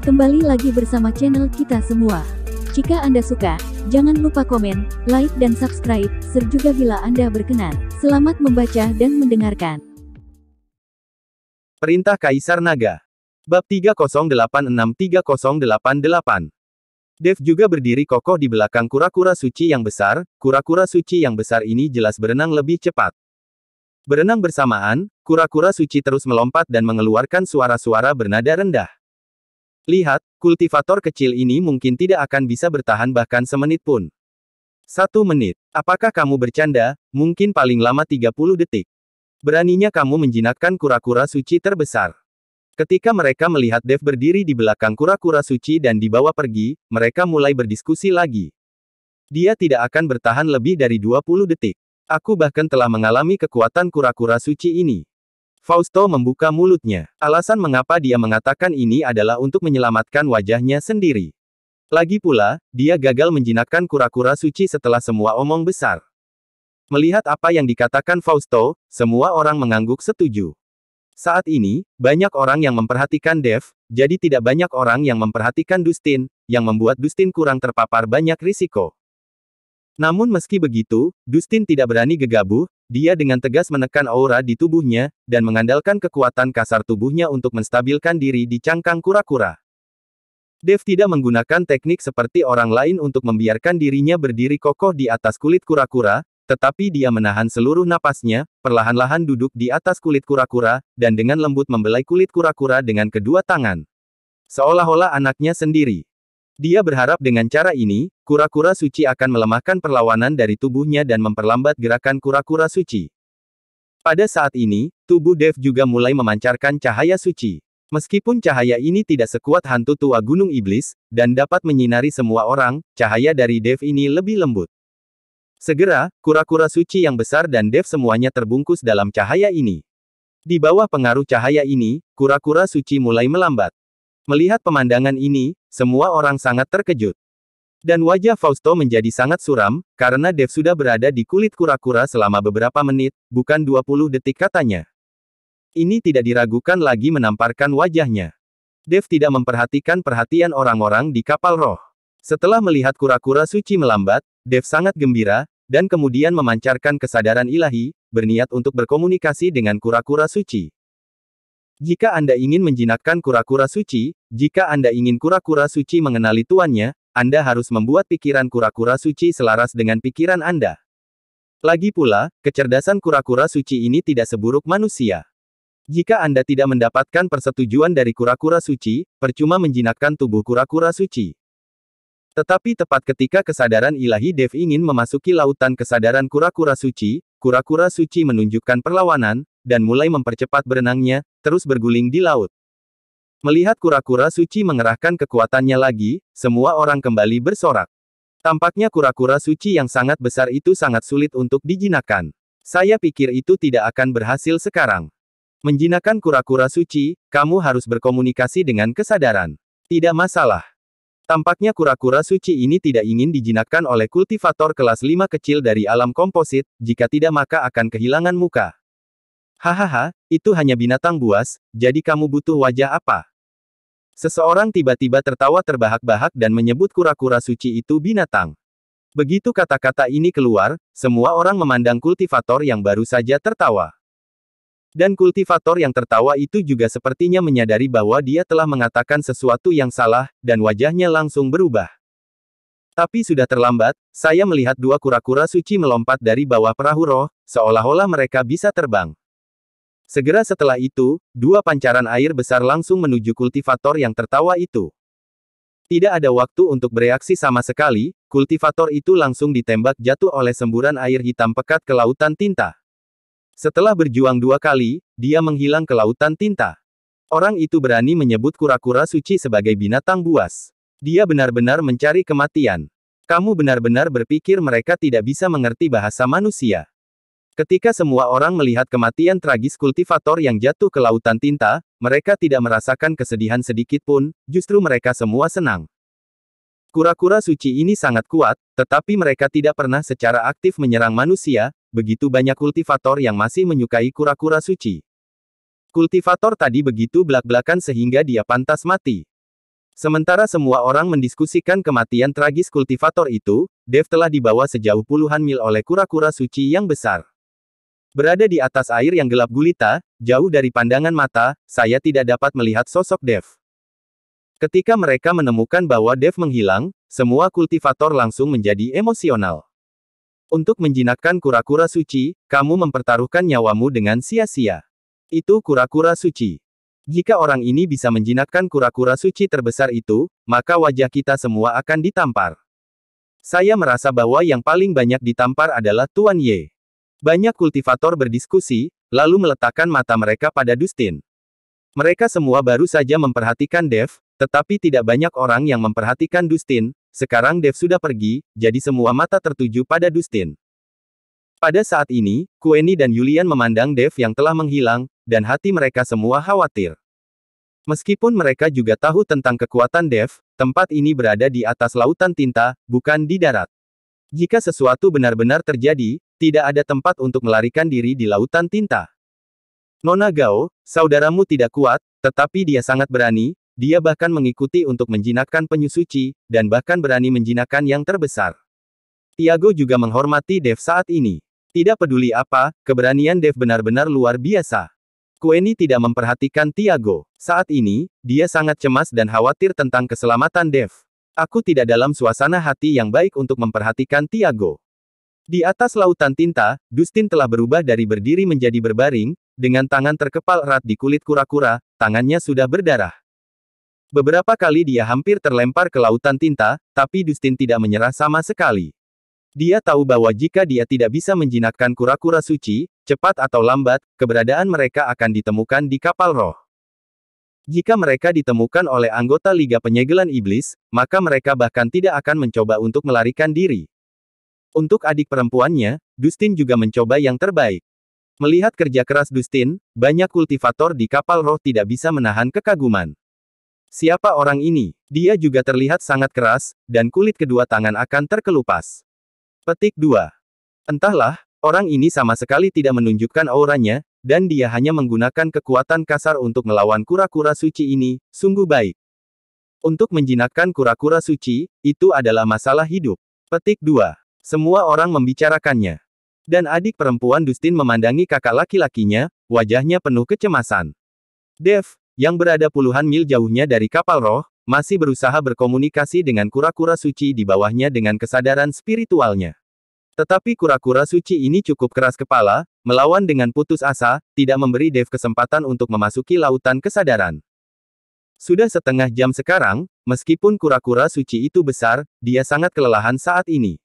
Kembali lagi bersama channel kita semua. Jika Anda suka, jangan lupa komen, like dan subscribe, serta bila Anda berkenan. Selamat membaca dan mendengarkan. Perintah Kaisar Naga. Bab 3086-3088. Dev juga berdiri kokoh di belakang kura-kura suci yang besar. Kura-kura suci yang besar ini jelas berenang lebih cepat. Berenang bersamaan, kura-kura suci terus melompat dan mengeluarkan suara-suara bernada rendah. Lihat, kultivator kecil ini mungkin tidak akan bisa bertahan bahkan semenit pun. 1 menit. Apakah kamu bercanda? Mungkin paling lama 30 detik. Beraninya kamu menjinakkan kura-kura suci terbesar. Ketika mereka melihat Dev berdiri di belakang kura-kura suci dan dibawa pergi, mereka mulai berdiskusi lagi. Dia tidak akan bertahan lebih dari 20 detik. Aku bahkan telah mengalami kekuatan kura-kura suci ini. Fausto membuka mulutnya. Alasan mengapa dia mengatakan ini adalah untuk menyelamatkan wajahnya sendiri. Lagi pula, dia gagal menjinakkan kura-kura suci setelah semua omong besar. Melihat apa yang dikatakan Fausto, semua orang mengangguk setuju. Saat ini, banyak orang yang memperhatikan Dev, jadi tidak banyak orang yang memperhatikan Dustin, yang membuat Dustin kurang terpapar banyak risiko. Namun meski begitu, Dustin tidak berani gegabah, dia dengan tegas menekan aura di tubuhnya, dan mengandalkan kekuatan kasar tubuhnya untuk menstabilkan diri di cangkang kura-kura. Dev tidak menggunakan teknik seperti orang lain untuk membiarkan dirinya berdiri kokoh di atas kulit kura-kura, tetapi dia menahan seluruh napasnya, perlahan-lahan duduk di atas kulit kura-kura, dan dengan lembut membelai kulit kura-kura dengan kedua tangan. Seolah-olah anaknya sendiri. Dia berharap dengan cara ini, kura-kura suci akan melemahkan perlawanan dari tubuhnya dan memperlambat gerakan kura-kura suci. Pada saat ini, tubuh Dev juga mulai memancarkan cahaya suci. Meskipun cahaya ini tidak sekuat hantu tua Gunung Iblis, dan dapat menyinari semua orang, cahaya dari Dev ini lebih lembut. Segera, kura-kura suci yang besar dan Dev semuanya terbungkus dalam cahaya ini. Di bawah pengaruh cahaya ini, kura-kura suci mulai melambat. Melihat pemandangan ini, semua orang sangat terkejut. Dan wajah Fausto menjadi sangat suram, karena Dev sudah berada di kulit kura-kura selama beberapa menit, bukan 20 detik katanya. Ini tidak diragukan lagi menamparkan wajahnya. Dev tidak memperhatikan perhatian orang-orang di kapal roh. Setelah melihat kura-kura suci melambat, Dev sangat gembira, dan kemudian memancarkan kesadaran ilahi, berniat untuk berkomunikasi dengan kura-kura suci. Jika Anda ingin menjinakkan kura-kura suci, jika Anda ingin kura-kura suci mengenali tuannya, Anda harus membuat pikiran kura-kura suci selaras dengan pikiran Anda. Lagi pula, kecerdasan kura-kura suci ini tidak seburuk manusia. Jika Anda tidak mendapatkan persetujuan dari kura-kura suci, percuma menjinakkan tubuh kura-kura suci. Tetapi tepat ketika kesadaran ilahi Dev ingin memasuki lautan kesadaran kura-kura suci menunjukkan perlawanan, dan mulai mempercepat berenangnya, terus berguling di laut. Melihat kura-kura suci mengerahkan kekuatannya lagi, semua orang kembali bersorak. Tampaknya kura-kura suci yang sangat besar itu sangat sulit untuk dijinakkan. Saya pikir itu tidak akan berhasil sekarang. Menjinakkan kura-kura suci, kamu harus berkomunikasi dengan kesadaran. Tidak masalah. Tampaknya kura-kura suci ini tidak ingin dijinakkan oleh kultivator kelas 5 kecil dari alam komposit, jika tidak maka akan kehilangan muka. Hahaha, itu hanya binatang buas, jadi kamu butuh wajah apa? Seseorang tiba-tiba tertawa terbahak-bahak dan menyebut kura-kura suci itu binatang. Begitu kata-kata ini keluar, semua orang memandang kultivator yang baru saja tertawa. Dan kultivator yang tertawa itu juga sepertinya menyadari bahwa dia telah mengatakan sesuatu yang salah, dan wajahnya langsung berubah. Tapi sudah terlambat, saya melihat dua kura-kura suci melompat dari bawah perahu roh, seolah-olah mereka bisa terbang. Segera setelah itu, dua pancaran air besar langsung menuju kultivator yang tertawa itu. Tidak ada waktu untuk bereaksi sama sekali, kultivator itu langsung ditembak jatuh oleh semburan air hitam pekat ke lautan tinta. Setelah berjuang 2 kali, dia menghilang ke lautan tinta. Orang itu berani menyebut kura-kura suci sebagai binatang buas. Dia benar-benar mencari kematian. Kamu benar-benar berpikir mereka tidak bisa mengerti bahasa manusia. Ketika semua orang melihat kematian tragis kultivator yang jatuh ke lautan tinta, mereka tidak merasakan kesedihan sedikit pun, justru mereka semua senang. Kura-kura suci ini sangat kuat, tetapi mereka tidak pernah secara aktif menyerang manusia, begitu banyak kultivator yang masih menyukai kura-kura suci. Kultivator tadi begitu belak-belakan sehingga dia pantas mati. Sementara semua orang mendiskusikan kematian tragis kultivator itu, Dev telah dibawa sejauh puluhan mil oleh kura-kura suci yang besar. Berada di atas air yang gelap gulita, jauh dari pandangan mata, saya tidak dapat melihat sosok Dev. Ketika mereka menemukan bahwa Dev menghilang, semua kultivator langsung menjadi emosional. Untuk menjinakkan kura-kura suci, kamu mempertaruhkan nyawamu dengan sia-sia. Itu kura-kura suci. Jika orang ini bisa menjinakkan kura-kura suci terbesar itu, maka wajah kita semua akan ditampar. Saya merasa bahwa yang paling banyak ditampar adalah Tuan Ye. Banyak kultivator berdiskusi, lalu meletakkan mata mereka pada Dustin. Mereka semua baru saja memperhatikan Dev, tetapi tidak banyak orang yang memperhatikan Dustin. Sekarang Dev sudah pergi, jadi semua mata tertuju pada Dustin. Pada saat ini, Queenie dan Julian memandang Dev yang telah menghilang, dan hati mereka semua khawatir. Meskipun mereka juga tahu tentang kekuatan Dev, tempat ini berada di atas lautan tinta, bukan di darat. Jika sesuatu benar-benar terjadi, tidak ada tempat untuk melarikan diri di lautan tinta. Nona Gao, saudaramu tidak kuat, tetapi dia sangat berani, dia bahkan mengikuti untuk menjinakkan penyu suci, dan bahkan berani menjinakkan yang terbesar. Tiago juga menghormati Dev saat ini. Tidak peduli apa, keberanian Dev benar-benar luar biasa. Queenie tidak memperhatikan Tiago. Saat ini, dia sangat cemas dan khawatir tentang keselamatan Dev. Aku tidak dalam suasana hati yang baik untuk memperhatikan Tiago. Di atas lautan tinta, Dustin telah berubah dari berdiri menjadi berbaring, dengan tangan terkepal erat di kulit kura-kura, tangannya sudah berdarah. Beberapa kali dia hampir terlempar ke lautan tinta, tapi Dustin tidak menyerah sama sekali. Dia tahu bahwa jika dia tidak bisa menjinakkan kura-kura suci, cepat atau lambat, keberadaan mereka akan ditemukan di kapal roh. Jika mereka ditemukan oleh anggota Liga Penyegelan Iblis, maka mereka bahkan tidak akan mencoba untuk melarikan diri. Untuk adik perempuannya, Dustin juga mencoba yang terbaik. Melihat kerja keras Dustin, banyak kultivator di kapal roh tidak bisa menahan kekaguman. Siapa orang ini? Dia juga terlihat sangat keras, dan kulit kedua tangan akan terkelupas. Petik 2. Entahlah, orang ini sama sekali tidak menunjukkan auranya, dan dia hanya menggunakan kekuatan kasar untuk melawan kura-kura suci ini, sungguh baik. Untuk menjinakkan kura-kura suci, itu adalah masalah hidup. Petik 2. Semua orang membicarakannya. Dan adik perempuan Dustin memandangi kakak laki-lakinya, wajahnya penuh kecemasan. Dev, yang berada puluhan mil jauhnya dari kapal roh, masih berusaha berkomunikasi dengan kura-kura suci di bawahnya dengan kesadaran spiritualnya. Tetapi kura-kura suci ini cukup keras kepala, melawan dengan putus asa, tidak memberi Dev kesempatan untuk memasuki lautan kesadaran. Sudah setengah jam sekarang, meskipun kura-kura suci itu besar, dia sangat kelelahan saat ini.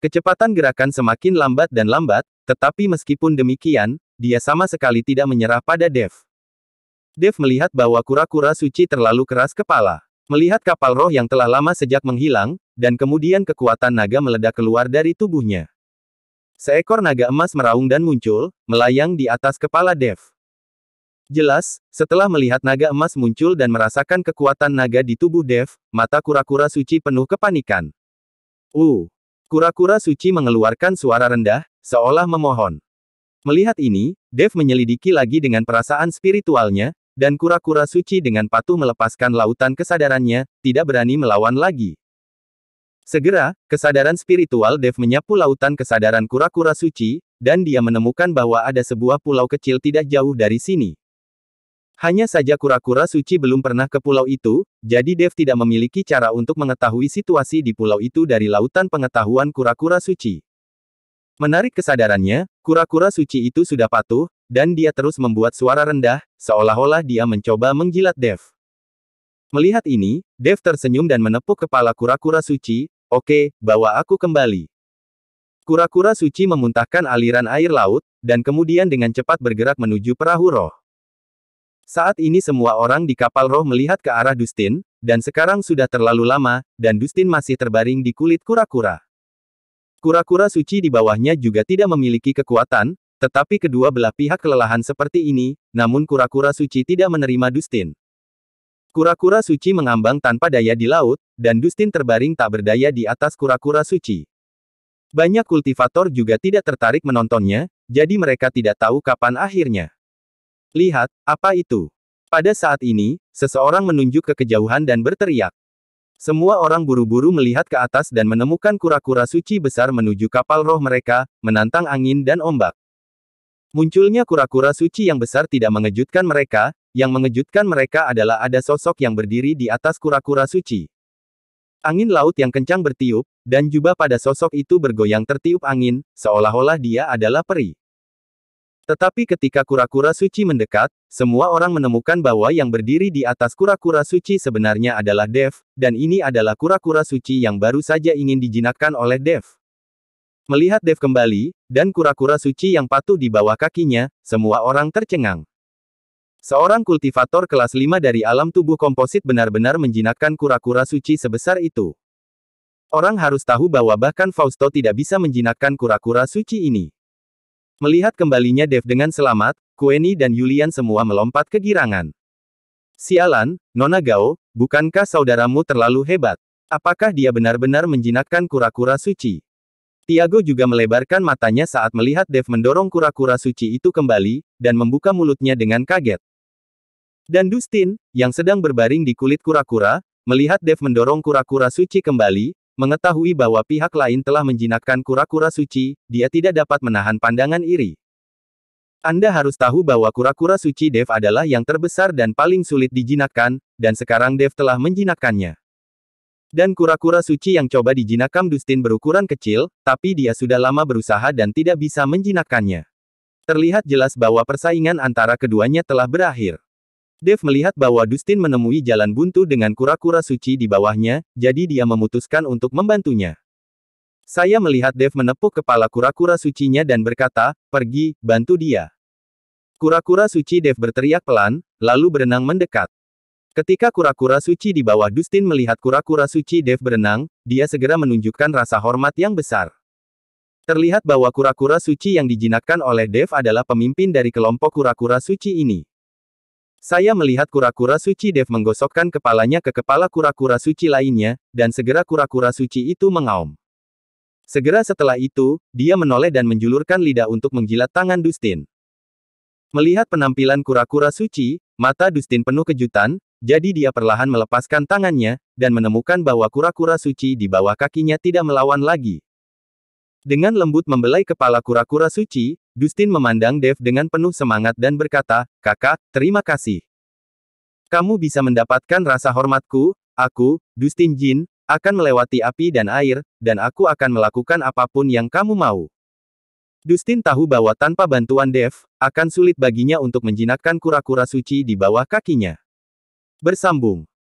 Kecepatan gerakan semakin lambat dan lambat, tetapi meskipun demikian, dia sama sekali tidak menyerah pada Dev. Dev melihat bahwa kura-kura suci terlalu keras kepala. Melihat kapal roh yang telah lama sejak menghilang, dan kemudian kekuatan naga meledak keluar dari tubuhnya. Seekor naga emas meraung dan muncul, melayang di atas kepala Dev. Jelas, setelah melihat naga emas muncul dan merasakan kekuatan naga di tubuh Dev, mata kura-kura suci penuh kepanikan. Kura-kura suci mengeluarkan suara rendah, seolah memohon. Melihat ini, Dev menyelidiki lagi dengan perasaan spiritualnya, dan kura-kura suci dengan patuh melepaskan lautan kesadarannya, tidak berani melawan lagi. Segera, kesadaran spiritual Dev menyapu lautan kesadaran kura-kura suci, dan dia menemukan bahwa ada sebuah pulau kecil tidak jauh dari sini. Hanya saja kura-kura suci belum pernah ke pulau itu, jadi Dev tidak memiliki cara untuk mengetahui situasi di pulau itu dari lautan pengetahuan kura-kura suci. Menarik kesadarannya, kura-kura suci itu sudah patuh, dan dia terus membuat suara rendah, seolah-olah dia mencoba menjilat Dev. Melihat ini, Dev tersenyum dan menepuk kepala kura-kura suci, "Oke, bawa aku kembali." Kura-kura suci memuntahkan aliran air laut, dan kemudian dengan cepat bergerak menuju perahu roh. Saat ini semua orang di kapal roh melihat ke arah Dustin, dan sekarang sudah terlalu lama, dan Dustin masih terbaring di kulit kura-kura. Kura-kura suci di bawahnya juga tidak memiliki kekuatan, tetapi kedua belah pihak kelelahan seperti ini, namun kura-kura suci tidak menerima Dustin. Kura-kura suci mengambang tanpa daya di laut, dan Dustin terbaring tak berdaya di atas kura-kura suci. Banyak kultivator juga tidak tertarik menontonnya, jadi mereka tidak tahu kapan akhirnya. Lihat, apa itu? Pada saat ini, seseorang menunjuk ke kejauhan dan berteriak. Semua orang buru-buru melihat ke atas dan menemukan kura-kura suci besar menuju kapal roh mereka, menantang angin dan ombak. Munculnya kura-kura suci yang besar tidak mengejutkan mereka, yang mengejutkan mereka adalah ada sosok yang berdiri di atas kura-kura suci. Angin laut yang kencang bertiup, dan jubah pada sosok itu bergoyang tertiup angin, seolah-olah dia adalah peri. Tetapi ketika kura-kura suci mendekat, semua orang menemukan bahwa yang berdiri di atas kura-kura suci sebenarnya adalah Dev, dan ini adalah kura-kura suci yang baru saja ingin dijinakkan oleh Dev. Melihat Dev kembali, dan kura-kura suci yang patuh di bawah kakinya, semua orang tercengang. Seorang kultivator kelas 5 dari alam tubuh komposit benar-benar menjinakkan kura-kura suci sebesar itu. Orang harus tahu bahwa bahkan Fausto tidak bisa menjinakkan kura-kura suci ini. Melihat kembalinya Dev dengan selamat, Queenie dan Julian semua melompat kegirangan. Sialan, Nona Gao, bukankah saudaramu terlalu hebat? Apakah dia benar-benar menjinakkan kura-kura suci? Tiago juga melebarkan matanya saat melihat Dev mendorong kura-kura suci itu kembali, dan membuka mulutnya dengan kaget. Dan Dustin, yang sedang berbaring di kulit kura-kura, melihat Dev mendorong kura-kura suci kembali, mengetahui bahwa pihak lain telah menjinakkan kura-kura suci, dia tidak dapat menahan pandangan iri. Anda harus tahu bahwa kura-kura suci Dev adalah yang terbesar dan paling sulit dijinakkan, dan sekarang Dev telah menjinakkannya. Dan kura-kura suci yang coba dijinakkan Dustin berukuran kecil, tapi dia sudah lama berusaha dan tidak bisa menjinakkannya. Terlihat jelas bahwa persaingan antara keduanya telah berakhir. Dev melihat bahwa Dustin menemui jalan buntu dengan kura-kura suci di bawahnya, jadi dia memutuskan untuk membantunya. Saya melihat Dev menepuk kepala kura-kura sucinya dan berkata, "Pergi, bantu dia." Kura-kura suci Dev berteriak pelan, lalu berenang mendekat. Ketika kura-kura suci di bawah Dustin melihat kura-kura suci Dev berenang, dia segera menunjukkan rasa hormat yang besar. Terlihat bahwa kura-kura suci yang dijinakkan oleh Dev adalah pemimpin dari kelompok kura-kura suci ini. Saya melihat kura-kura suci Dev menggosokkan kepalanya ke kepala kura-kura suci lainnya, dan segera kura-kura suci itu mengaum. Segera setelah itu, dia menoleh dan menjulurkan lidah untuk menjilat tangan Dustin. Melihat penampilan kura-kura suci, mata Dustin penuh kejutan, jadi dia perlahan melepaskan tangannya, dan menemukan bahwa kura-kura suci di bawah kakinya tidak melawan lagi. Dengan lembut membelai kepala kura-kura suci, Dustin memandang Dev dengan penuh semangat dan berkata, "Kakak, terima kasih. Kamu bisa mendapatkan rasa hormatku, aku, Dustin Jin, akan melewati api dan air, dan aku akan melakukan apapun yang kamu mau." Dustin tahu bahwa tanpa bantuan Dev, akan sulit baginya untuk menjinakkan kura-kura suci di bawah kakinya. Bersambung.